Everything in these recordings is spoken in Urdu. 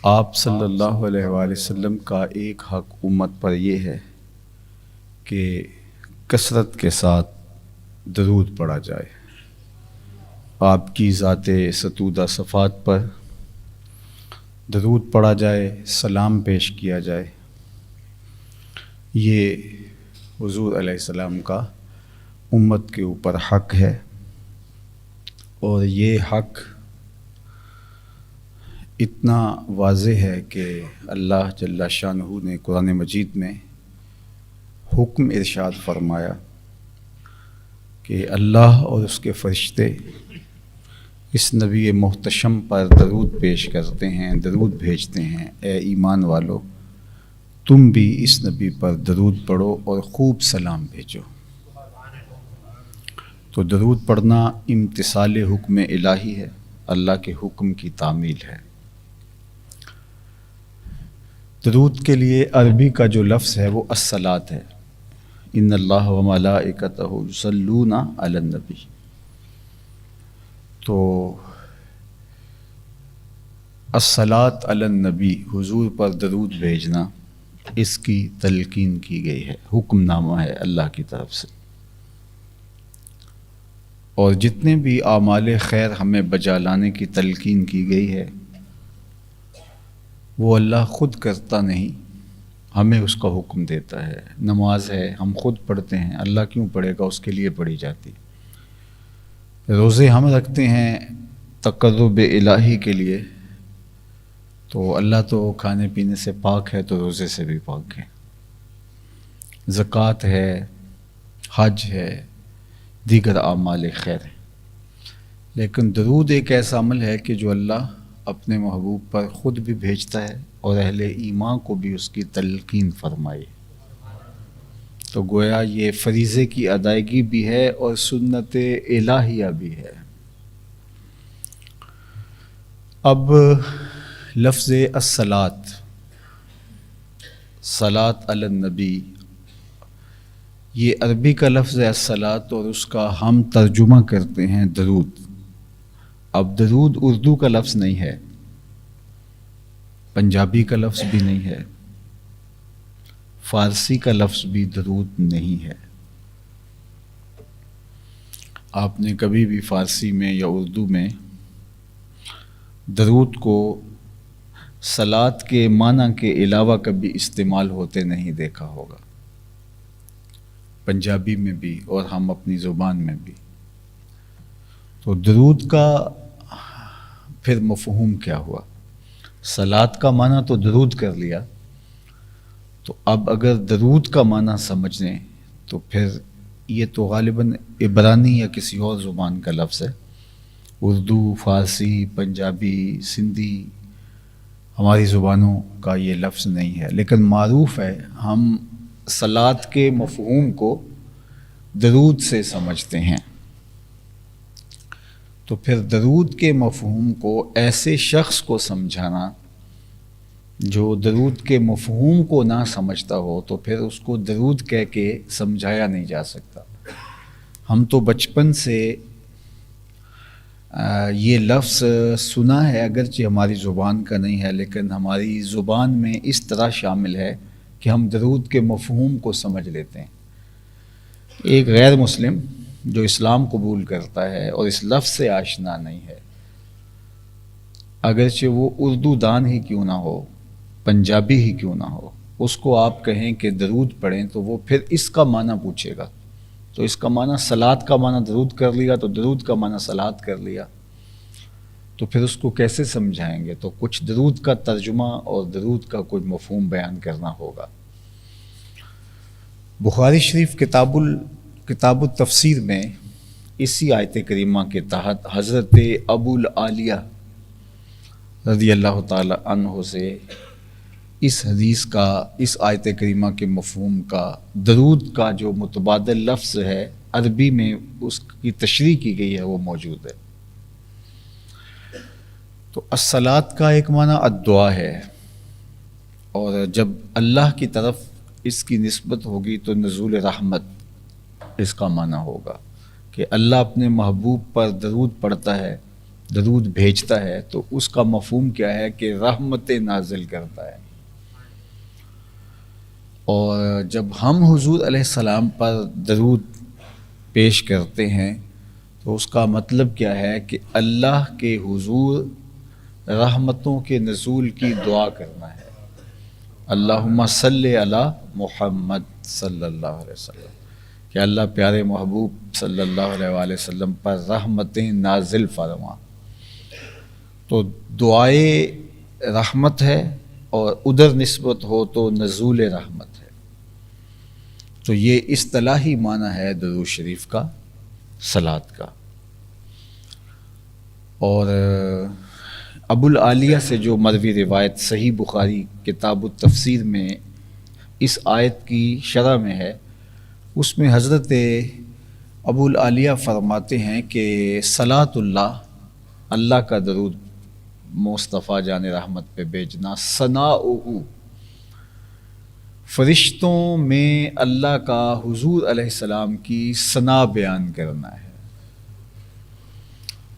آپ صلی اللہ علیہ وآلہ وسلم کا ایک حق امت پر یہ ہے کہ کثرت کے ساتھ درود پڑھا جائے، آپ کی ذات ستودہ صفات پر درود پڑھا جائے، سلام پیش کیا جائے۔ یہ حضور علیہ السلام کا امت کے اوپر حق ہے، اور یہ حق اتنا واضح ہے کہ اللہ جل شانہ نے قرآن مجید میں حکم ارشاد فرمایا کہ اللہ اور اس کے فرشتے اس نبی محتشم پر درود پیش کرتے ہیں، درود بھیجتے ہیں۔ اے ایمان والو، تم بھی اس نبی پر درود پڑھو اور خوب سلام بھیجو۔ تو درود پڑھنا امتثال حکم الہی ہے، اللہ کے حکم کی تعمیل ہے۔ درود کے لیے عربی کا جو لفظ ہے وہ الصلاۃ ہے۔ ان اللہ و ملائکتہ یصلون علی النبی۔ تو الصلاۃ علی النبی، حضور پر درود بھیجنا، اس کی تلقین کی گئی ہے، حکم نامہ ہے اللہ کی طرف سے۔ اور جتنے بھی اعمال خیر ہمیں بجا لانے کی تلقین کی گئی ہے، وہ اللہ خود کرتا نہیں، ہمیں اس کا حکم دیتا ہے۔ نماز ہے، ہم خود پڑھتے ہیں، اللہ کیوں پڑھے گا، اس کے لیے پڑھی جاتی۔ روزے ہم رکھتے ہیں تقرب الہی کے لیے، تو اللہ تو کھانے پینے سے پاک ہے، تو روزے سے بھی پاک ہے۔ زکوٰۃ ہے، حج ہے، دیگر اعمال خیر ہے۔ لیکن درود ایک ایسا عمل ہے کہ جو اللہ اپنے محبوب پر خود بھی بھیجتا ہے اور اہل ایمان کو بھی اس کی تلقین فرمائے۔ تو گویا یہ فریضے کی ادائیگی بھی ہے اور سنت الہیہ بھی ہے۔ اب لفظ الصلاۃ، صلاۃ علی النبی، یہ عربی کا لفظ ہے الصلاۃ، اور اس کا ہم ترجمہ کرتے ہیں درود۔ اب درود اردو کا لفظ نہیں ہے، پنجابی کا لفظ بھی نہیں ہے، فارسی کا لفظ بھی درود نہیں ہے۔ آپ نے کبھی بھی فارسی میں یا اردو میں درود کو صلاۃ کے معنی کے علاوہ کبھی استعمال ہوتے نہیں دیکھا ہوگا، پنجابی میں بھی اور ہم اپنی زبان میں بھی۔ تو درود کا پھر مفہوم کیا ہوا؟ صلاۃ کا معنی تو درود کر لیا، تو اب اگر درود کا معنی سمجھیں تو پھر یہ تو غالباً عبرانی یا کسی اور زبان کا لفظ ہے۔ اردو، فارسی، پنجابی، سندھی، ہماری زبانوں کا یہ لفظ نہیں ہے، لیکن معروف ہے، ہم صلاۃ کے مفہوم کو درود سے سمجھتے ہیں۔ تو پھر درود کے مفہوم کو ایسے شخص کو سمجھانا جو درود کے مفہوم کو نہ سمجھتا ہو، تو پھر اس کو درود کہہ کے سمجھایا نہیں جا سکتا۔ ہم تو بچپن سے یہ لفظ سنا ہے، اگرچہ ہماری زبان کا نہیں ہے، لیکن ہماری زبان میں اس طرح شامل ہے کہ ہم درود کے مفہوم کو سمجھ لیتے ہیں۔ ایک غیر مسلم جو اسلام قبول کرتا ہے اور اس لفظ سے آشنا نہیں ہے، اگرچہ وہ اردو دان ہی کیوں نہ ہو، پنجابی ہی کیوں نہ ہو، اس کو آپ کہیں کہ درود پڑھیں تو وہ پھر اس کا معنی پوچھے گا۔ تو اس کا معنی صلاۃ کا معنی درود کر لیا، تو درود کا معنی صلاۃ کر لیا، تو پھر اس کو کیسے سمجھائیں گے؟ تو کچھ درود کا ترجمہ اور درود کا کوئی مفہوم بیان کرنا ہوگا۔ بخاری شریف کتاب التفسیر میں اسی آیت کریمہ کے تحت حضرت ابو العالیہ رضی اللہ تعالی عنہ سے اس حدیث کا، اس آیت کریمہ کے مفہوم کا، درود کا جو متبادل لفظ ہے عربی میں اس کی تشریح کی گئی ہے، وہ موجود ہے۔ تو الصلاۃ کا ایک معنی الدعا ہے، اور جب اللہ کی طرف اس کی نسبت ہوگی تو نزول رحمت اس کا معنی ہوگا کہ اللہ اپنے محبوب پر درود پڑھتا ہے درود بھیجتا ہے تو اس کا مفہوم کیا ہے کہ رحمتیں نازل کرتا ہے. اور جب ہم حضور علیہ السلام پر درود پیش کرتے ہیں تو اس کا مطلب کیا ہے کہ اللہ کے حضور رحمتوں کے نزول کی دعا کرنا ہے. اللہم صلی علی محمد صلی اللہ علیہ وسلم، کہ اللہ پیارے محبوب صلی اللہ علیہ وآلہ وسلم پر رحمتیں نازل فرما. تو دعائے رحمت ہے اور ادھر نسبت ہو تو نزول رحمت ہے. تو یہ اصطلاحی معنی ہے درود شریف کا، صلات کا. اور ابو العالیہ سے جو مروی روایت صحیح بخاری کتاب التفسیر میں اس آیت کی شرح میں ہے، اس میں حضرت ابو العالیہ فرماتے ہیں کہ صلاۃ اللہ، اللہ کا درود مصطفیٰ جان رحمت پہ بھیجنا، ثناؤہ، فرشتوں میں اللہ کا حضور علیہ السلام کی ثنا بیان کرنا ہے.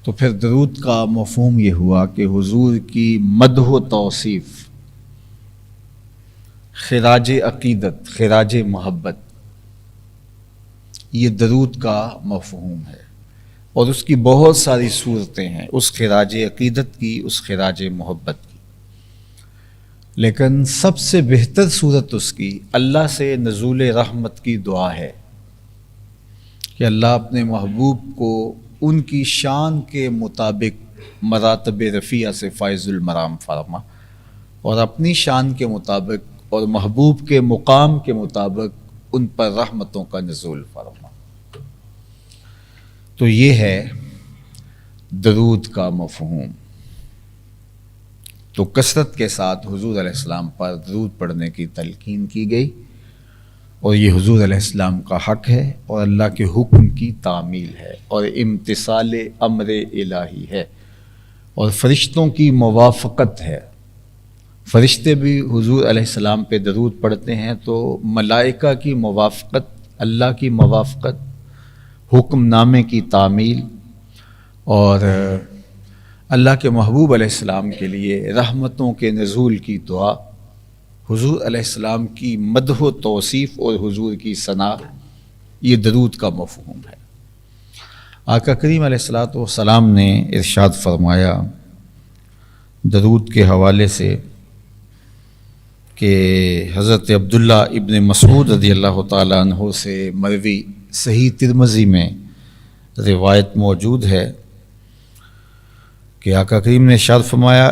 تو پھر درود کا مفہوم یہ ہوا کہ حضور کی مدح و توصیف، خراج عقیدت، خراج محبت، یہ درود کا مفہوم ہے. اور اس کی بہت ساری صورتیں ہیں، اس خراج عقیدت کی، اس خراج محبت کی. لیکن سب سے بہتر صورت اس کی اللہ سے نزول رحمت کی دعا ہے کہ اللہ اپنے محبوب کو ان کی شان کے مطابق مراتب رفیع سے فائز المرام فرما، اور اپنی شان کے مطابق اور محبوب کے مقام کے مطابق ان پر رحمتوں کا نزول فرما. تو یہ ہے درود کا مفہوم. تو کثرت کے ساتھ حضور علیہ السلام پر درود پڑھنے کی تلقین کی گئی، اور یہ حضور علیہ السلام کا حق ہے اور اللہ کے حکم کی تعمیل ہے اور امتثال امر الہی ہے، اور فرشتوں کی موافقت ہے. فرشتے بھی حضور علیہ السلام پہ درود پڑھتے ہیں تو ملائکہ کی موافقت، اللہ کی موافقت، حکم نامے کی تعمیل، اور اللہ کے محبوب علیہ السلام کے لیے رحمتوں کے نزول کی دعا، حضور علیہ السلام کی مدح و توصیف اور حضور کی ثنا، یہ درود کا مفہوم ہے. آقا کریم علیہ الصلوۃ والسلام نے ارشاد فرمایا درود کے حوالے سے کہ حضرت عبداللہ ابن مسعود رضی اللہ تعالیٰ عنہ سے مروی صحیح ترمذی میں روایت موجود ہے کہ آقا کریم نے ارشاد فرمایا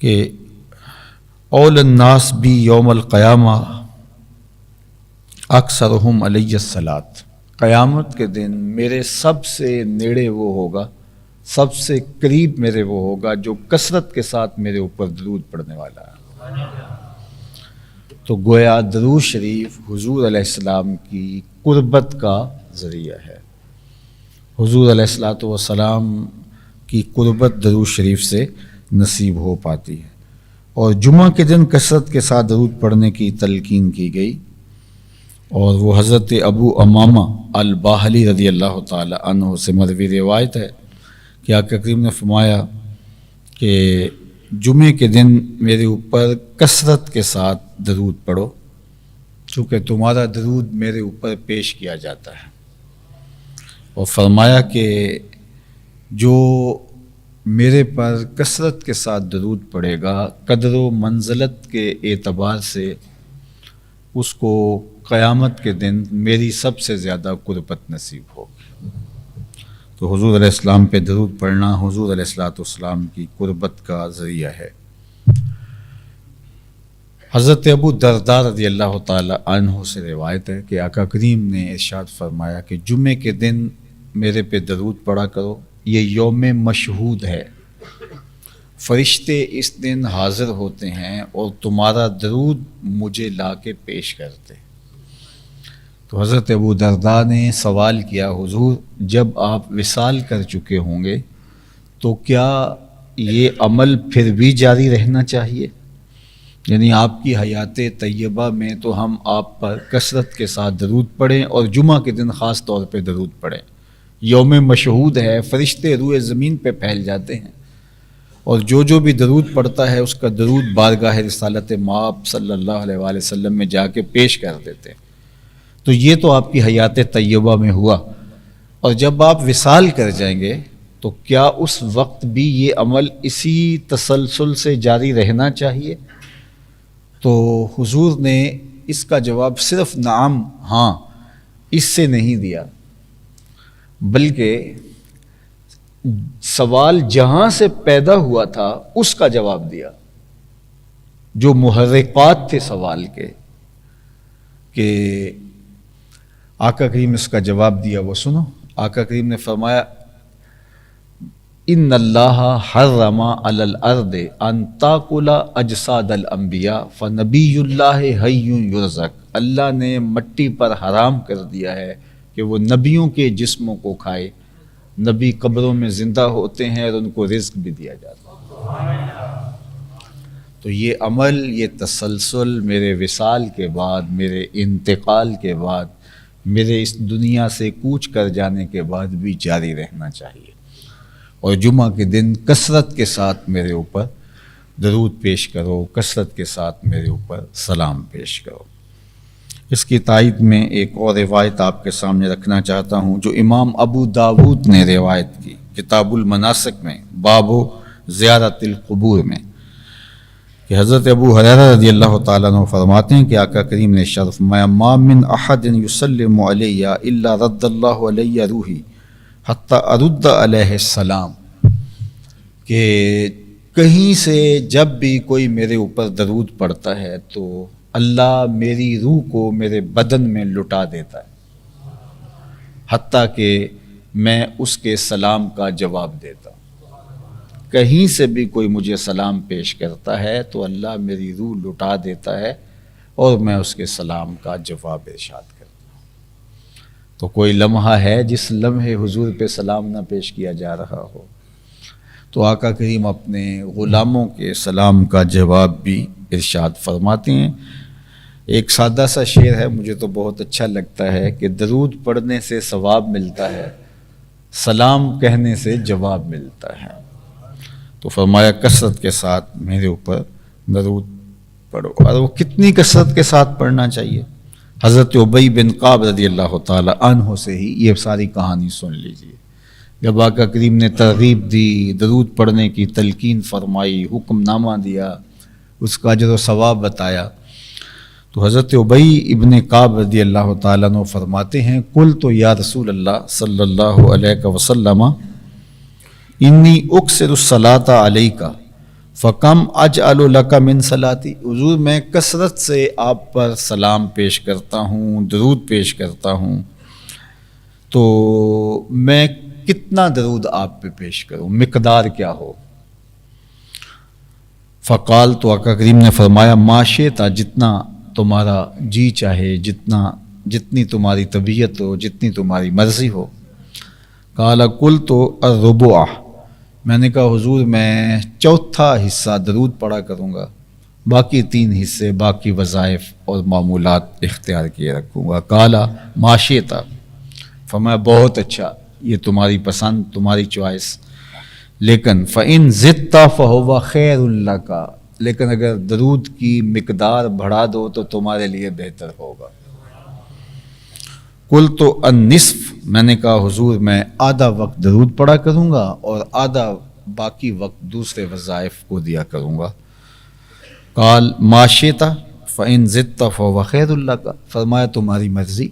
کہ اول الناس بی یوم القیامہ اکثرہم علیہ الصلاۃ، قیامت کے دن میرے سب سے نیڑے وہ ہوگا، سب سے قریب میرے وہ ہوگا جو کثرت کے ساتھ میرے اوپر درود پڑھنے والا ہے. تو گویا درود شریف حضور علیہ السلام کی قربت کا ذریعہ ہے. حضور علیہ الصلوۃ والسلام کی قربت درود شریف سے نصیب ہو پاتی ہے. اور جمعہ کے دن کثرت کے ساتھ درود پڑھنے کی تلقین کی گئی، اور وہ حضرت ابو امامہ الباہلی رضی اللہ تعالی عنہ سے مروی روایت ہے کہ آقا کریم نے فرمایا کہ جمعے کے دن میرے اوپر کثرت کے ساتھ درود پڑھو، چونکہ تمہارا درود میرے اوپر پیش کیا جاتا ہے. اور فرمایا کہ جو میرے پر کثرت کے ساتھ درود پڑھے گا قدر و منزلت کے اعتبار سے اس کو قیامت کے دن میری سب سے زیادہ قربت نصیب ہوگی. تو حضور علیہ السلام پہ درود پڑھنا حضور علیہ السلام کی قربت کا ذریعہ ہے. حضرت ابو درداء رضی اللہ تعالی عنہ سے روایت ہے کہ آقا کریم نے ارشاد فرمایا کہ جمعے کے دن میرے پہ درود پڑھا کرو، یہ یوم مشہود ہے، فرشتے اس دن حاضر ہوتے ہیں اور تمہارا درود مجھے لا کے پیش کرتے. تو حضرت ابو درداء نے سوال کیا، حضور جب آپ وصال کر چکے ہوں گے تو کیا یہ عمل پھر بھی جاری رہنا چاہیے؟ یعنی آپ کی حیات طیبہ میں تو ہم آپ پر کثرت کے ساتھ درود پڑھیں اور جمعہ کے دن خاص طور پہ درود پڑھیں، یوم مشہود ہے، فرشتے روئے زمین پہ پھیل جاتے ہیں، اور جو بھی درود پڑھتا ہے اس کا درود بارگاہ رسالت مآب صلی اللہ علیہ وآلہ وسلم میں جا کے پیش کر دیتے ہیں۔ تو یہ تو آپ کی حیات طیبہ میں ہوا، اور جب آپ وصال کر جائیں گے تو کیا اس وقت بھی یہ عمل اسی تسلسل سے جاری رہنا چاہیے؟ تو حضور نے اس کا جواب صرف نعم، ہاں، اس سے نہیں دیا، بلکہ سوال جہاں سے پیدا ہوا تھا اس کا جواب دیا، جو محرکات تھے سوال کے، کہ آقا کریم نے اس کا جواب دیا، وہ سنو۔ آقا کریم نے فرمایا ان اللہ حرم علی الارض ان تاکل اجساد الانبیاء فنبی اللہ حی یرزق، اللہ نے مٹی پر حرام کر دیا ہے کہ وہ نبیوں کے جسموں کو کھائے، نبی قبروں میں زندہ ہوتے ہیں اور ان کو رزق بھی دیا جاتا ہے۔ تو یہ عمل، یہ تسلسل میرے وصال کے بعد، میرے انتقال کے بعد، میرے اس دنیا سے کوچ کر جانے کے بعد بھی جاری رہنا چاہیے، اور جمعہ کے دن کثرت کے ساتھ میرے اوپر درود پیش کرو، کثرت کے ساتھ میرے اوپر سلام پیش کرو۔ اس کی تائید میں ایک اور روایت آپ کے سامنے رکھنا چاہتا ہوں، جو امام ابو داود نے روایت کی کتاب المناسک میں، باب زیارت القبور میں، کہ حضرت ابو ہریرہ رضی اللہ تعالیٰ عنہ فرماتے ہیں کہ آقا کریم نے ارشاد فرمایا ما من احد یسلم علی الا رد اللہ علی روحی حتی ارد علیہ السلام، کہ کہیں سے جب بھی کوئی میرے اوپر درود پڑتا ہے تو اللہ میری روح کو میرے بدن میں لٹا دیتا ہے، حتیٰ کہ میں اس کے سلام کا جواب دیتا ہوں۔ کہیں سے بھی کوئی مجھے سلام پیش کرتا ہے تو اللہ میری روح لٹا دیتا ہے اور میں اس کے سلام کا جواب ارشاد کرتا ہوں۔ تو کوئی لمحہ ہے جس لمحے حضور پہ سلام نہ پیش کیا جا رہا ہو؟ تو آقا کریم اپنے غلاموں کے سلام کا جواب بھی ارشاد فرماتے ہیں۔ ایک سادہ سا شعر ہے، مجھے تو بہت اچھا لگتا ہے، کہ درود پڑھنے سے ثواب ملتا ہے، سلام کہنے سے جواب ملتا ہے۔ تو فرمایا کثرت کے ساتھ میرے اوپر درود پڑھو، اور وہ کتنی کثرت کے ساتھ پڑھنا چاہیے؟ حضرت ابی بن کعب رضی اللہ تعالی عنہ سے ہی یہ ساری کہانی سن لیجیے۔ جب آقا کریم نے ترغیب دی، درود پڑھنے کی تلقین فرمائی، حکم نامہ دیا، اس کا اجر و ثواب بتایا، تو حضرت ابی ابن کعب رضی اللہ تعالیٰ عنہ فرماتے ہیں قلت یا رسول اللہ صلی اللہ علیہ وسلم انی اکثر الصلاۃ علیک فکم اجعل لک من صلاتی، حضور میں کثرت سے آپ پر سلام پیش کرتا ہوں، درود پیش کرتا ہوں، تو میں کتنا درود آپ پہ پیش کروں، مقدار کیا ہو؟ فقال، تو آقا کریم نے فرمایا ما شئت، جتنا تمہارا جی چاہے، جتنی تمہاری طبیعت ہو، جتنی تمہاری مرضی ہو۔ قال قلت الربع، میں نے کہا حضور میں چوتھا حصہ درود پڑھا کروں گا، باقی 3 حصے باقی وظائف اور معمولات اختیار کیے رکھوں گا۔ قال ما شئت، فرمایا بہت اچھا، یہ تمہاری پسند، تمہاری چوائس، لیکن فَإِن زِدْتَ فَهُوَ خَيْرٌ لَكَ، لیکن اگر درود کی مقدار بڑھا دو تو تمہارے لیے بہتر ہوگا۔ قلت النصف، میں نے کہا حضور میں آدھا وقت درود پڑھا کروں گا اور آدھا باقی وقت دوسرے وظائف کو دیا کروں گا۔ قال ما شئت فإن زدت فهو خير لك، فرمایا تمہاری مرضی،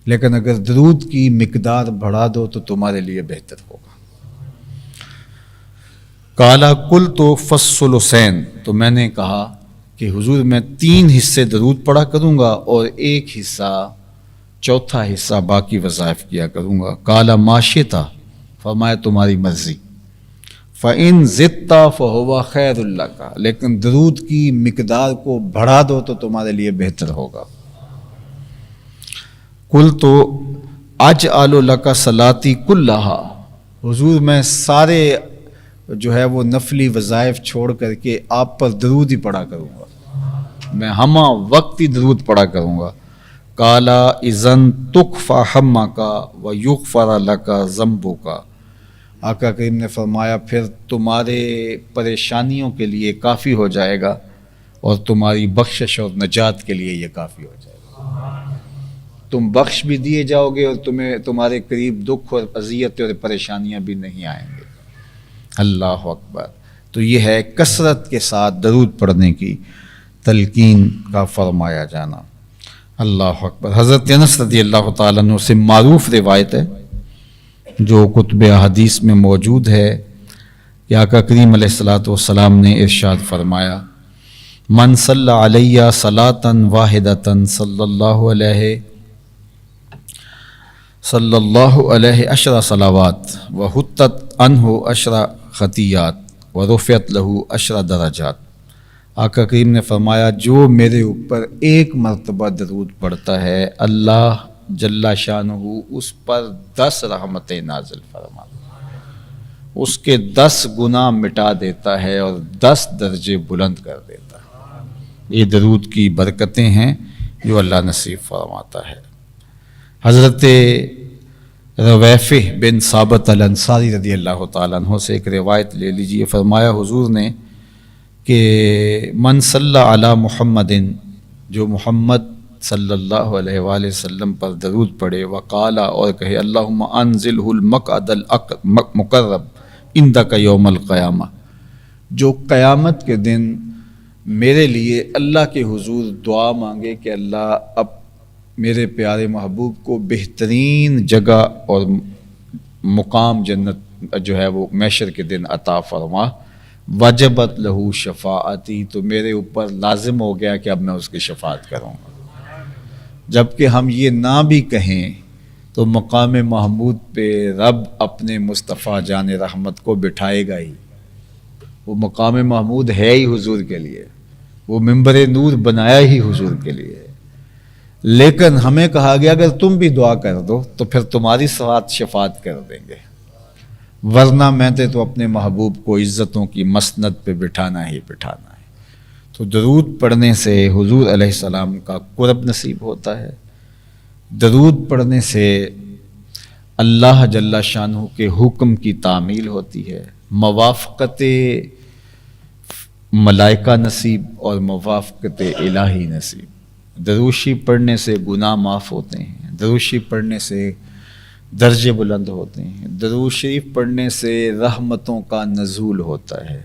لیکن اگر درود کی مقدار بڑھا دو تو تمہارے لیے بہتر ہوگا۔ قال قلت فالثلثین، تو میں نے کہا کہ حضور میں 3 حصے درود پڑھا کروں گا اور 1 حصہ، چوتھا حصہ باقی وظائف کیا کروں گا۔ قال ما شئت، فرمایا تمہاری مرضی، فإن زدت فهو خير لك، لیکن درود کی مقدار کو بڑھا دو تو تمہارے لیے بہتر ہوگا۔ قلت اجعل لك صلاتی کلھا، حضور میں سارے جو ہے وہ نفلی وظائف چھوڑ کر کے آپ پر درود ہی پڑھا کروں گا، میں ہمہ وقت ہی درود پڑھا کروں گا۔ کالا اذن تکفی ہمک ویغفر لک ذنبک، آقا کریم نے فرمایا پھر تمہارے پریشانیوں کے لیے کافی ہو جائے گا اور تمہاری بخشش اور نجات کے لیے یہ کافی ہو جائے گا، تم بخش بھی دیے جاؤ گے اور تمہارے قریب دکھ اور اذیت اور پریشانیاں بھی نہیں آئیں گے۔ اللہ اکبر۔ تو یہ ہے کثرت کے ساتھ درود پڑھنے کی تلقین کا فرمایا جانا۔ اللہ اکبر۔ حضرت انس رضی اللہ تعالیٰ عنہ سے معروف روایت ہے جو کتب احادیث میں موجود ہے کہ آقا کریم علیہ الصلوۃ والسلام نے ارشاد فرمایا، من صلی علیہ صلاۃ واحدۃ صلی اللہ علیہ عشر صلوات وحطت عنہ عشر خطیات ورفعت لہ عشر درجات۔ آقا کریم نے فرمایا جو میرے اوپر ایک مرتبہ درود پڑھتا ہے اللہ جل شانہ اس پر 10 رحمتیں نازل فرماتا ہے، اس کے 10 گناہ مٹا دیتا ہے اور 10 درجے بلند کر دیتا ہے۔ یہ درود کی برکتیں ہیں جو اللہ نصیب فرماتا ہے۔ حضرت رویفہ بن ثابت الانصاری رضی اللہ تعالیٰ عنہ سے ایک روایت لے لیجیے، فرمایا حضور نے کہ من صلی علی محمد، جو محمد صلی اللہ علیہ وآلہ وسلم پر درود پڑھے، وقالا اور کہے اللہم انزلہ المقعد المقرب عندک یوم القیامہ، جو قیامت کے دن میرے لیے اللہ کے حضور دعا مانگے کہ اللہ اب میرے پیارے محبوب کو بہترین جگہ اور مقام جنت جو ہے وہ محشر کے دن عطا فرما، وجبت لہو شفاعتی، تو میرے اوپر لازم ہو گیا کہ اب میں اس کی شفاعت کروں گا۔ جبکہ ہم یہ نہ بھی کہیں تو مقام محمود پہ رب اپنے مصطفیٰ جان رحمت کو بٹھائے گا ہی، وہ مقام محمود ہے ہی حضور کے لیے، وہ منبر نور بنایا ہی حضور کے لیے، لیکن ہمیں کہا گیا اگر تم بھی دعا کر دو تو پھر تمہاری ساتھ شفاعت کر دیں گے، ورنہ میں نے تو اپنے محبوب کو عزتوں کی مسند پہ بٹھانا ہی بٹھانا ہے۔ تو درود پڑھنے سے حضور علیہ السلام کا قرب نصیب ہوتا ہے، درود پڑھنے سے اللہ جل شانہ کے حکم کی تعمیل ہوتی ہے، موافقت ملائکہ نصیب اور موافقت الہی نصیب۔ دروشی پڑھنے سے گناہ معاف ہوتے ہیں، دروشی پڑھنے سے درجے بلند ہوتے ہیں، درود شریف پڑھنے سے رحمتوں کا نزول ہوتا ہے،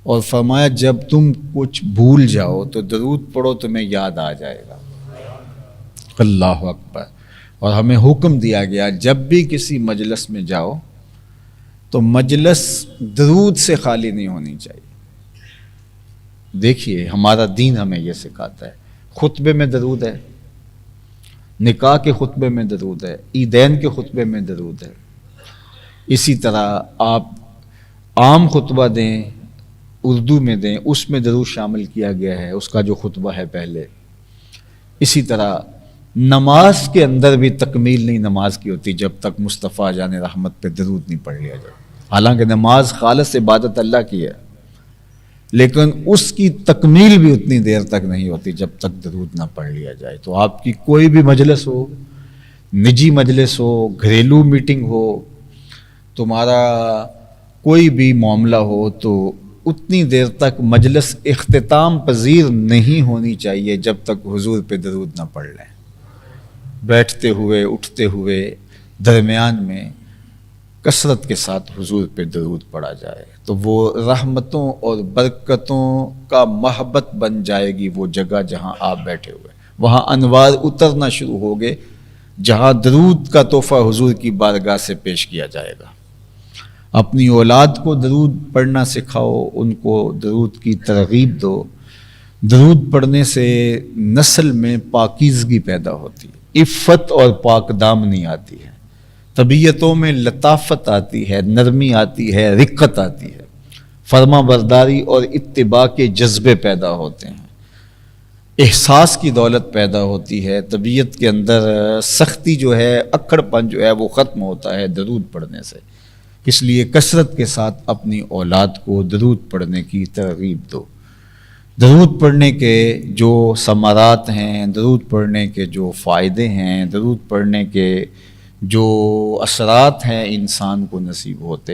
اور فرمایا جب تم کچھ بھول جاؤ تو درود پڑھو تمہیں یاد آ جائے گا۔ اللہ اکبر۔ اور ہمیں حکم دیا گیا جب بھی کسی مجلس میں جاؤ تو مجلس درود سے خالی نہیں ہونی چاہیے۔ دیکھیے ہمارا دین ہمیں یہ سکھاتا ہے، خطبے میں درود ہے، نکاح کے خطبے میں درود ہے، عیدین کے خطبے میں درود ہے، اسی طرح آپ عام خطبہ دیں اردو میں دیں اس میں درود شامل کیا گیا ہے، اس کا جو خطبہ ہے پہلے۔ اسی طرح نماز کے اندر بھی تکمیل نہیں نماز کی ہوتی جب تک مصطفیٰ جان رحمت پہ درود نہیں پڑھ لیا جائے۔ حالانکہ نماز خالص عبادت اللہ کی ہے، لیکن اس کی تکمیل بھی اتنی دیر تک نہیں ہوتی جب تک درود نہ پڑھ لیا جائے۔ تو آپ کی کوئی بھی مجلس ہو، نجی مجلس ہو، گھریلو میٹنگ ہو، تمہارا کوئی بھی معاملہ ہو، تو اتنی دیر تک مجلس اختتام پذیر نہیں ہونی چاہیے جب تک حضور پہ درود نہ پڑھ لیں۔ بیٹھتے ہوئے اٹھتے ہوئے درمیان میں کثرت کے ساتھ حضور پہ درود پڑھا جائے تو وہ رحمتوں اور برکتوں کا محبت بن جائے گی۔ وہ جگہ جہاں آپ بیٹھے ہوئے وہاں انوار اترنا شروع ہو گئے، جہاں درود کا تحفہ حضور کی بارگاہ سے پیش کیا جائے گا۔ اپنی اولاد کو درود پڑھنا سکھاؤ، ان کو درود کی ترغیب دو۔ درود پڑھنے سے نسل میں پاکیزگی پیدا ہوتی ہے، عفت اور پاک دامنی آتی ہے، طبیعتوں میں لطافت آتی ہے، نرمی آتی ہے، رقت آتی ہے، فرما برداری اور اتباع کے جذبے پیدا ہوتے ہیں، احساس کی دولت پیدا ہوتی ہے، طبیعت کے اندر سختی جو ہے، اکڑ پن جو ہے وہ ختم ہوتا ہے درود پڑھنے سے۔ اس لیے کثرت کے ساتھ اپنی اولاد کو درود پڑھنے کی ترغیب دو۔ درود پڑھنے کے جو ثمرات ہیں، درود پڑھنے کے جو فائدے ہیں، درود پڑھنے کے جو اثرات ہیں انسان کو نصیب ہوتے،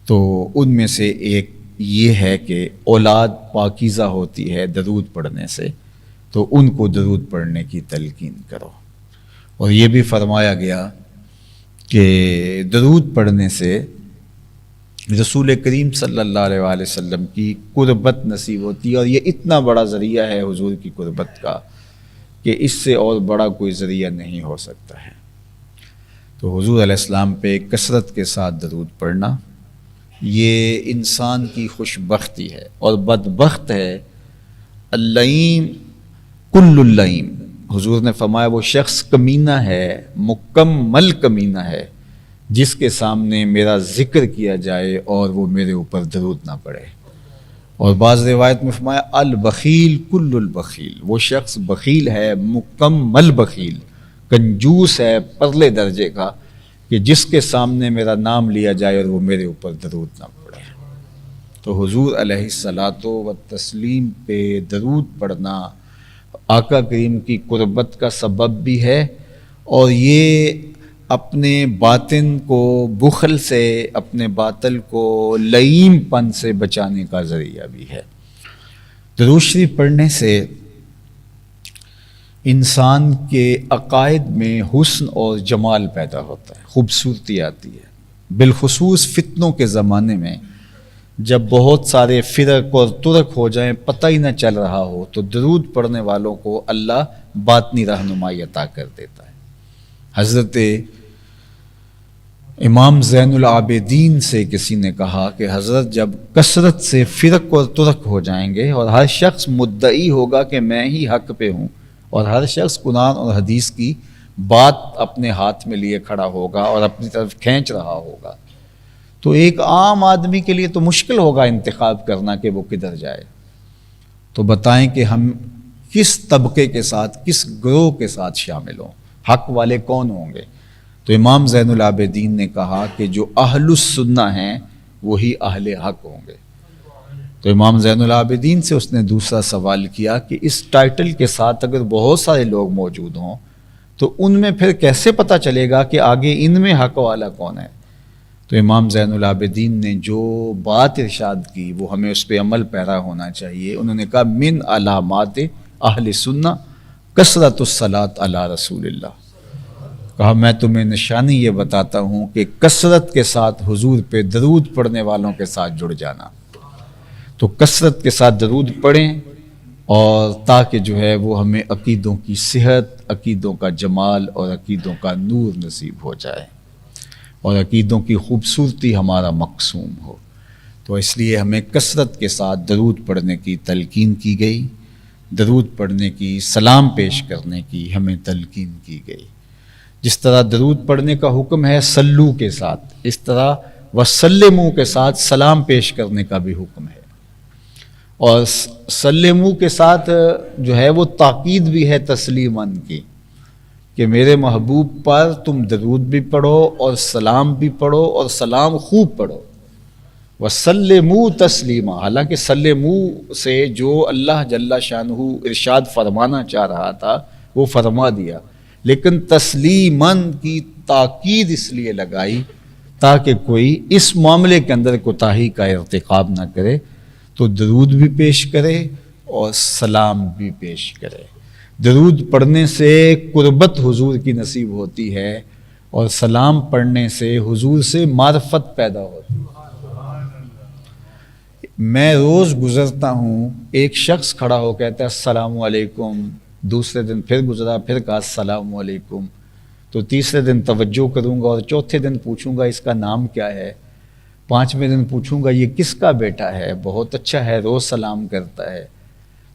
تو ان میں سے ایک یہ ہے کہ اولاد پاکیزہ ہوتی ہے درود پڑھنے سے، تو ان کو درود پڑھنے کی تلقین کرو۔ اور یہ بھی فرمایا گیا کہ درود پڑھنے سے رسول کریم صلی اللہ علیہ وآلہ وسلم کی قربت نصیب ہوتی ہے، اور یہ اتنا بڑا ذریعہ ہے حضور کی قربت کا کہ اس سے اور بڑا کوئی ذریعہ نہیں ہو سکتا ہے۔ تو حضور علیہ السلام پہ کثرت کے ساتھ درود پڑھنا یہ انسان کی خوش بختی ہے، اور بدبخت ہے اللئیم کل اللئیم، حضور نے فرمایا وہ شخص کمینہ ہے، مکمل کمینہ ہے، جس کے سامنے میرا ذکر کیا جائے اور وہ میرے اوپر درود نہ پڑے۔ اور بعض روایت میں فرمایا البخیل کل البخیل، وہ شخص بخیل ہے، مکمل بخیل، کنجوس ہے پرلے درجے کا، کہ جس کے سامنے میرا نام لیا جائے اور وہ میرے اوپر درود نہ پڑے۔ تو حضور علیہ الصلاۃ والتسلیم پہ درود پڑھنا آقا کریم کی قربت کا سبب بھی ہے، اور یہ اپنے باطن کو بخل سے، اپنے باطل کو لئیم پن سے بچانے کا ذریعہ بھی ہے۔ درود شریف پڑھنے سے انسان کے عقائد میں حسن اور جمال پیدا ہوتا ہے، خوبصورتی آتی ہے، بالخصوص فتنوں کے زمانے میں جب بہت سارے فرق اور ترک ہو جائیں، پتہ ہی نہ چل رہا ہو، تو درود پڑھنے والوں کو اللہ باطنی رہنمائی عطا کر دیتا ہے۔ حضرت امام زین العابدین سے کسی نے کہا کہ حضرت جب کثرت سے فرق اور ترک ہو جائیں گے اور ہر شخص مدعی ہوگا کہ میں ہی حق پہ ہوں، اور ہر شخص قرآن اور حدیث کی بات اپنے ہاتھ میں لیے کھڑا ہوگا اور اپنی طرف کھینچ رہا ہوگا، تو ایک عام آدمی کے لیے تو مشکل ہوگا انتخاب کرنا کہ وہ کدھر جائے۔ تو بتائیں کہ ہم کس طبقے کے ساتھ، کس گروہ کے ساتھ شامل ہوں، حق والے کون ہوں گے؟ تو امام زین العابدین نے کہا کہ جو اہل السنہ ہیں وہی اہل حق ہوں گے۔ تو امام زین العابدین سے اس نے دوسرا سوال کیا کہ اس ٹائٹل کے ساتھ اگر بہت سارے لوگ موجود ہوں تو ان میں پھر کیسے پتہ چلے گا کہ آگے ان میں حق والا کون ہے؟ تو امام زین العابدین نے جو بات ارشاد کی وہ ہمیں اس پہ عمل پیرا ہونا چاہیے۔ انہوں نے کہا من علامات اہل سنہ کثرت الصلاۃ علی رسول اللہ، کہا میں تمہیں نشانی یہ بتاتا ہوں کہ کثرت کے ساتھ حضور پہ درود پڑھنے والوں کے ساتھ جڑ جانا۔ تو کثرت کے ساتھ درود پڑھیں، اور تاکہ جو ہے وہ ہمیں عقیدوں کی صحت، عقیدوں کا جمال اور عقیدوں کا نور نصیب ہو جائے، اور عقیدوں کی خوبصورتی ہمارا مقصوم ہو۔ تو اس لیے ہمیں کثرت کے ساتھ درود پڑھنے کی تلقین کی گئی، درود پڑھنے کی، سلام پیش کرنے کی ہمیں تلقین کی گئی۔ جس طرح درود پڑھنے کا حکم ہے سلو کے ساتھ، اس طرح وسلمو کے ساتھ سلام پیش کرنے کا بھی حکم ہے، اور سلمو کے ساتھ جو ہے وہ تاکید بھی ہے تسلیماً کی، کہ میرے محبوب پر تم درود بھی پڑھو اور سلام بھی پڑھو، اور سلام خوب پڑھو۔ وسلمو تسلیما، حالانکہ سلمو سے جو اللہ جل شانہ ارشاد فرمانا چاہ رہا تھا وہ فرما دیا، لیکن تسلیماً کی تاکید اس لیے لگائی تاکہ کوئی اس معاملے کے اندر کوتاہی کا ارتکاب نہ کرے، تو درود بھی پیش کرے اور سلام بھی پیش کرے۔ درود پڑھنے سے قربت حضور کی نصیب ہوتی ہے، اور سلام پڑھنے سے حضور سے معرفت پیدا ہوتی ہے۔ میں روز گزرتا ہوں، ایک شخص کھڑا ہو کہتا ہے السلام علیکم، دوسرے دن پھر گزرا، پھر کہا السلام علیکم، تو تیسرے دن توجہ کروں گا اور چوتھے دن پوچھوں گا اس کا نام کیا ہے، پانچویں دن پوچھوں گا یہ کس کا بیٹا ہے، بہت اچھا ہے، روز سلام کرتا ہے،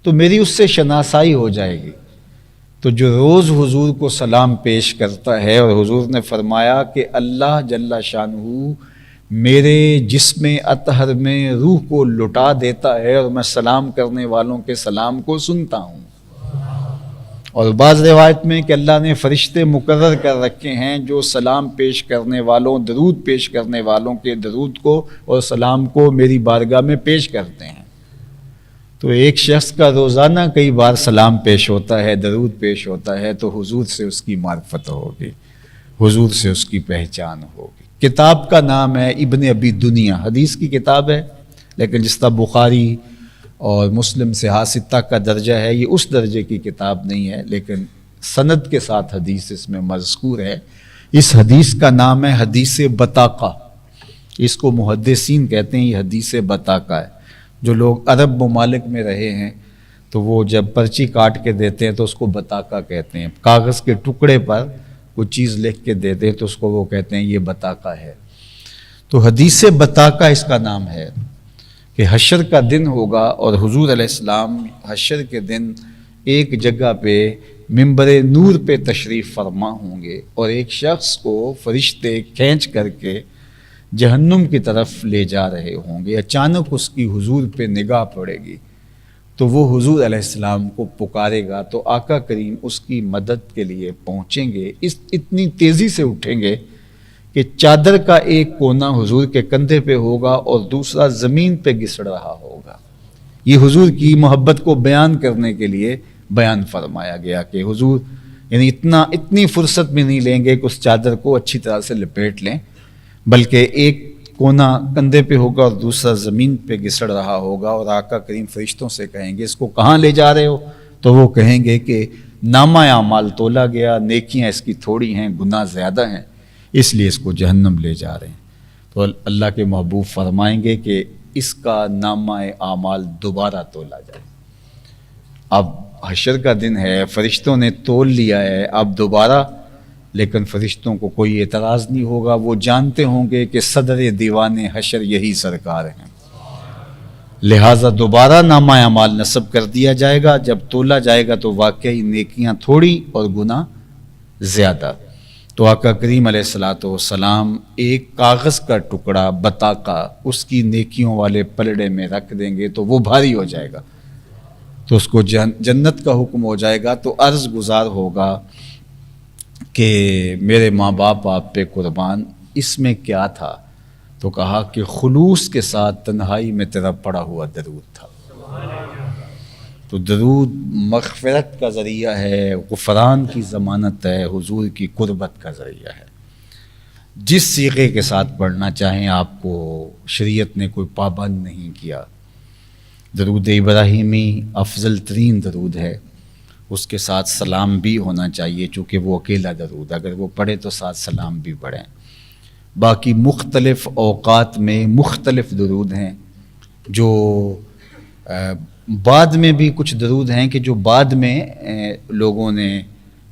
تو میری اس سے شناسائی ہو جائے گی۔ تو جو روز حضور کو سلام پیش کرتا ہے، اور حضور نے فرمایا کہ اللہ جل شانہ میرے جسم اطہر میں روح کو لٹا دیتا ہے، اور میں سلام کرنے والوں کے سلام کو سنتا ہوں۔ اور بعض روایت میں کہ اللہ نے فرشتے مقرر کر رکھے ہیں جو سلام پیش کرنے والوں، درود پیش کرنے والوں کے درود کو اور سلام کو میری بارگاہ میں پیش کرتے ہیں۔ تو ایک شخص کا روزانہ کئی بار سلام پیش ہوتا ہے، درود پیش ہوتا ہے، تو حضور سے اس کی معرفت ہوگی، حضور سے اس کی پہچان ہوگی۔ کتاب کا نام ہے ابن ابی دنیا، حدیث کی کتاب ہے، لیکن جس طرح بخاری اور مسلم صحاح ستہ کا درجہ ہے، یہ اس درجے کی کتاب نہیں ہے، لیکن سند کے ساتھ حدیث اس میں مذکور ہے۔ اس حدیث کا نام ہے حدیث بطاقہ، اس کو محدثین کہتے ہیں، یہ حدیث بطاقہ ہے۔ جو لوگ عرب ممالک میں رہے ہیں تو وہ جب پرچی کاٹ کے دیتے ہیں تو اس کو بطاقہ کہتے ہیں، کاغذ کے ٹکڑے پر کوئی چیز لکھ کے دیتے ہیں تو اس کو وہ کہتے ہیں یہ بطاقہ ہے۔ تو حدیث بطاقہ اس کا نام ہے کہ حشر کا دن ہوگا اور حضور علیہ السلام حشر کے دن ایک جگہ پہ منبر نور پہ تشریف فرما ہوں گے، اور ایک شخص کو فرشتے کھینچ کر کے جہنم کی طرف لے جا رہے ہوں گے۔ اچانک اس کی حضور پہ نگاہ پڑے گی تو وہ حضور علیہ السلام کو پکارے گا، تو آقا کریم اس کی مدد کے لیے پہنچیں گے، اتنی تیزی سے اٹھیں گے کہ چادر کا ایک کونا حضور کے کندھے پہ ہوگا اور دوسرا زمین پہ گھسڑ رہا ہوگا۔ یہ حضور کی محبت کو بیان کرنے کے لیے بیان فرمایا گیا کہ حضور یعنی اتنی فرصت میں نہیں لیں گے کہ اس چادر کو اچھی طرح سے لپیٹ لیں، بلکہ ایک کونا کندھے پہ ہوگا اور دوسرا زمین پہ گھسڑ رہا ہوگا، اور آقا کریم فرشتوں سے کہیں گے اس کو کہاں لے جا رہے ہو؟ تو وہ کہیں گے کہ نامہ اعمال تولا گیا، نیکیاں اس کی تھوڑی ہیں، گناہ زیادہ ہیں، اس لیے اس کو جہنم لے جا رہے ہیں۔ تو اللہ کے محبوب فرمائیں گے کہ اس کا نامہ اعمال دوبارہ تولا جائے۔ اب حشر کا دن ہے، فرشتوں نے تول لیا ہے، اب دوبارہ، لیکن فرشتوں کو کوئی اعتراض نہیں ہوگا، وہ جانتے ہوں گے کہ صدر دیوان حشر یہی سرکار ہیں، لہٰذا دوبارہ نامہ اعمال نصب کر دیا جائے گا۔ جب تولا جائے گا تو واقعی نیکیاں تھوڑی اور گناہ زیادہ۔ تو آقا کریم علیہ الصلوۃ والسلام ایک کاغذ کا ٹکڑا بطاقہ اس کی نیکیوں والے پلڑے میں رکھ دیں گے تو وہ بھاری ہو جائے گا، تو اس کو جنت کا حکم ہو جائے گا، تو عرض گزار ہوگا کہ میرے ماں باپ آپ پہ قربان، اس میں کیا تھا؟ تو کہا کہ خلوص کے ساتھ تنہائی میں تیرا پڑا ہوا درود تھا۔ تو درود مغفرت کا ذریعہ ہے، غفران کی ضمانت ہے، حضور کی قربت کا ذریعہ ہے۔ جس صیغے کے ساتھ پڑھنا چاہیں آپ کو شریعت نے کوئی پابند نہیں کیا۔ درود ابراہیمی افضل ترین درود ہے، اس کے ساتھ سلام بھی ہونا چاہیے، چونکہ وہ اکیلا درود، اگر وہ پڑھے تو ساتھ سلام بھی پڑھیں۔ باقی مختلف اوقات میں مختلف درود ہیں، جو بعد میں بھی کچھ درود ہیں کہ جو بعد میں لوگوں نے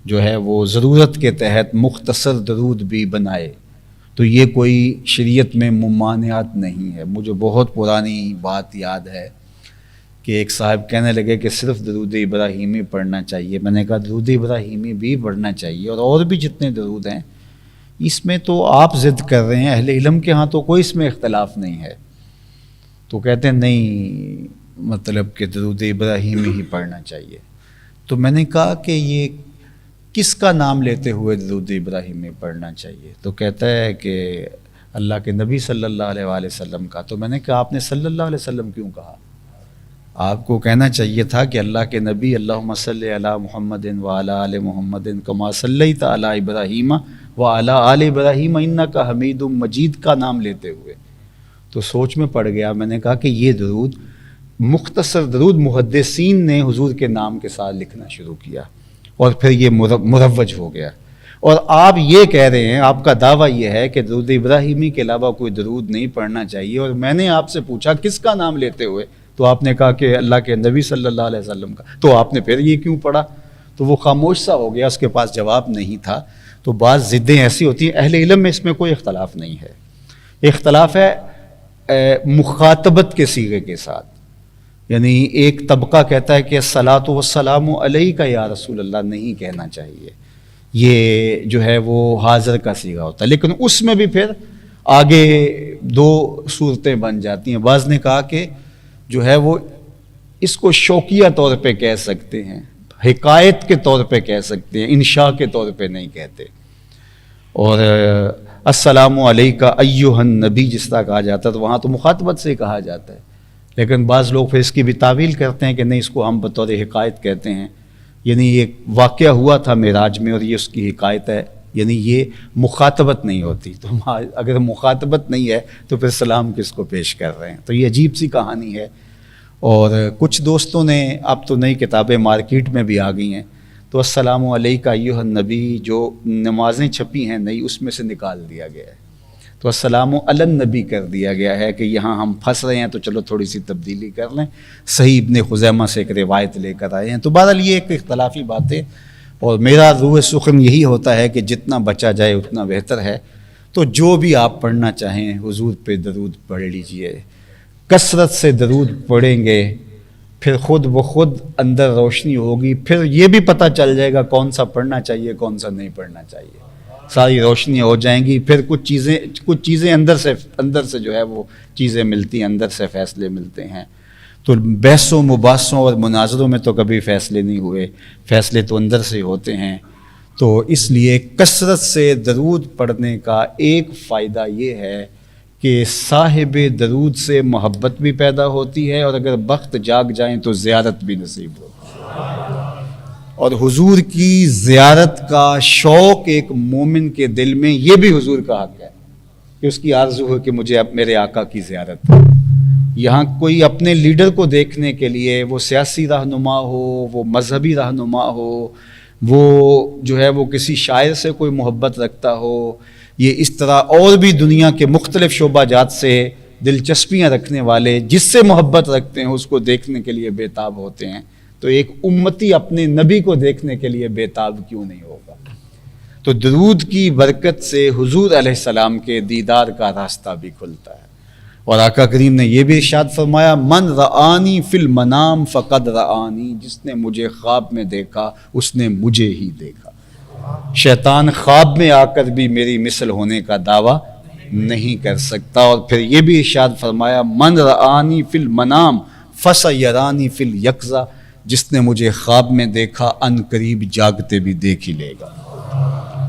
جو ہے وہ ضرورت کے تحت مختصر درود بھی بنائے، تو یہ کوئی شریعت میں ممانعت نہیں ہے۔ مجھے بہت پرانی بات یاد ہے کہ ایک صاحب کہنے لگے کہ صرف درود ابراہیمی پڑھنا چاہیے۔ میں نے کہا درود ابراہیمی بھی پڑھنا چاہیے، اور بھی جتنے درود ہیں، اس میں تو آپ ضد کر رہے ہیں، اہل علم کے ہاں تو کوئی اس میں اختلاف نہیں ہے۔ تو کہتے ہیں نہیں، مطلب کہ درود ابراہیمی ہی پڑھنا چاہیے۔ تو میں نے کہا کہ یہ کس کا نام لیتے ہوئے درود ابراہیمی پڑھنا چاہیے؟ تو کہتا ہے کہ اللہ کے نبی صلی اللہ علیہ وآلہ وسلم کا۔ تو میں نے کہا آپ نے صلی اللہ علیہ وسلم کیوں کہا؟ آپ کو کہنا چاہیے تھا کہ اللہ کے نبی اللہم صلی علی محمد وعلی آل محمد کما صلیت علی ابراہیم وعلی آل ابراہیم انک حمید مجید کا نام لیتے ہوئے۔ تو سوچ میں پڑ گیا، میں نے کہا کہ یہ درود مختصر درود محدثین نے حضور کے نام کے ساتھ لکھنا شروع کیا، اور پھر یہ مروج ہو گیا، اور آپ یہ کہہ رہے ہیں، آپ کا دعویٰ یہ ہے کہ درود ابراہیمی کے علاوہ کوئی درود نہیں پڑھنا چاہیے، اور میں نے آپ سے پوچھا کس کا نام لیتے ہوئے، تو آپ نے کہا کہ اللہ کے نبی صلی اللہ علیہ وسلم کا۔ تو آپ نے پھر یہ کیوں پڑھا؟ تو وہ خاموش سا ہو گیا، اس کے پاس جواب نہیں تھا۔ تو بعض ضدیں ایسی ہوتی ہیں، اہل علم میں اس میں کوئی اختلاف نہیں ہے، اختلاف ہے مخاطبت کے صیغے کے ساتھ، یعنی ایک طبقہ کہتا ہے کہ الصلاۃ والسلام علیک یا رسول اللہ نہیں کہنا چاہیے، یہ جو ہے وہ حاضر کا صیغہ ہوتا ہے، لیکن اس میں بھی پھر آگے دو صورتیں بن جاتی ہیں۔ بعض نے کہا کہ جو ہے وہ اس کو شوقیہ طور پہ کہہ سکتے ہیں، حکایت کے طور پہ کہہ سکتے ہیں، انشاء کے طور پہ نہیں کہتے۔ اور السلام علیکہ ایھا النبی جس طرح کہا جاتا ہے تو وہاں تو مخاطبت سے کہا جاتا ہے، لیکن بعض لوگ پھر اس کی بھی تعویل کرتے ہیں کہ نہیں، اس کو ہم بطور حکایت کہتے ہیں، یعنی یہ واقعہ ہوا تھا معراج میں اور یہ اس کی حکایت ہے، یعنی یہ مخاطبت نہیں ہوتی۔ تو اگر مخاطبت نہیں ہے تو پھر سلام کس کو پیش کر رہے ہیں؟ تو یہ عجیب سی کہانی ہے۔ اور کچھ دوستوں نے، اب تو نئی کتابیں مارکیٹ میں بھی آ گئی ہیں، تو السلام علیکہ ایھا النبی جو نمازیں چھپی ہیں نئی، اس میں سے نکال دیا گیا ہے، تو السلام علی النبی کر دیا گیا ہے کہ یہاں ہم پھنس رہے ہیں تو چلو تھوڑی سی تبدیلی کر لیں۔ صحیح ابن خزیمہ سے ایک روایت لے کر آئے ہیں۔ تو بہرحال یہ ایک اختلافی بات ہے، اور میرا روح سخن یہی ہوتا ہے کہ جتنا بچا جائے اتنا بہتر ہے۔ تو جو بھی آپ پڑھنا چاہیں حضور پہ درود پڑھ لیجئے، کثرت سے درود پڑھیں گے، پھر خود بخود اندر روشنی ہوگی، پھر یہ بھی پتہ چل جائے گا کون سا پڑھنا چاہیے کون سا نہیں پڑھنا چاہیے، ساری روشنی ہو جائیں گی۔ پھر کچھ چیزیں اندر سے جو ہے وہ چیزیں ملتی ہیں، اندر سے فیصلے ملتے ہیں۔ تو بحثوں مباحثوں اور مناظروں میں تو کبھی فیصلے نہیں ہوئے، فیصلے تو اندر سے ہوتے ہیں۔ تو اس لیے کثرت سے درود پڑھنے کا ایک فائدہ یہ ہے کہ صاحب درود سے محبت بھی پیدا ہوتی ہے، اور اگر بخت جاگ جائیں تو زیارت بھی نصیب ہوتی ہے۔ اور حضور کی زیارت کا شوق ایک مومن کے دل میں، یہ بھی حضور کا حق ہے کہ اس کی آرزو ہو کہ مجھے اب میرے آقا کی زیارت ہو۔ یہاں کوئی اپنے لیڈر کو دیکھنے کے لیے، وہ سیاسی رہنما ہو، وہ مذہبی رہنما ہو، وہ جو ہے وہ کسی شاعر سے کوئی محبت رکھتا ہو، یہ اس طرح اور بھی دنیا کے مختلف شعبہ جات سے دلچسپیاں رکھنے والے جس سے محبت رکھتے ہیں، اس کو دیکھنے کے لیے بے تاب ہوتے ہیں، تو ایک امتی اپنے نبی کو دیکھنے کے لیے بے تاب کیوں نہیں ہوگا؟ تو درود کی برکت سے حضور علیہ السلام کے دیدار کا راستہ بھی کھلتا ہے۔ اور آقا کریم نے یہ بھی ارشاد فرمایا، من رآنی فی المنام فقد رآنی، جس نے مجھے خواب میں دیکھا اس نے مجھے ہی دیکھا۔ شیطان خواب میں آ کر بھی میری مثل ہونے کا دعویٰ نہیں کر سکتا۔ اور پھر یہ بھی ارشاد فرمایا، من رآنی فی المنام فسیرانی فی الیقظہ، جس نے مجھے خواب میں دیکھا ان قریب جاگتے بھی دیکھ ہی لے گا۔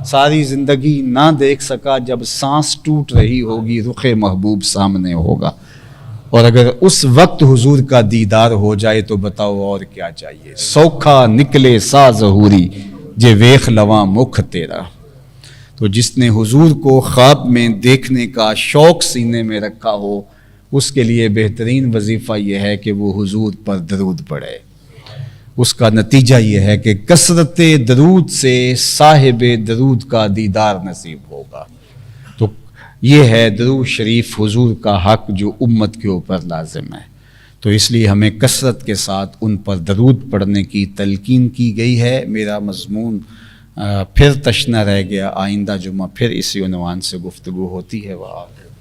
ساری زندگی نہ دیکھ سکا، جب سانس ٹوٹ رہی ہوگی رخ محبوب سامنے ہوگا، اور اگر اس وقت حضور کا دیدار ہو جائے تو بتاؤ اور کیا چاہیے۔ سوکھا نکلے سا ظہوری جے ویخ لواں مکھ تیرا۔ تو جس نے حضور کو خواب میں دیکھنے کا شوق سینے میں رکھا ہو، اس کے لیے بہترین وظیفہ یہ ہے کہ وہ حضور پر درود پڑھے۔ اس کا نتیجہ یہ ہے کہ کثرت درود سے صاحب درود کا دیدار نصیب ہوگا۔ تو یہ ہے درود شریف حضور کا حق جو امت کے اوپر لازم ہے۔ تو اس لیے ہمیں کثرت کے ساتھ ان پر درود پڑھنے کی تلقین کی گئی ہے۔ میرا مضمون پھر تشنہ رہ گیا، آئندہ جمعہ پھر اسی عنوان سے گفتگو ہوتی ہے۔ وہاں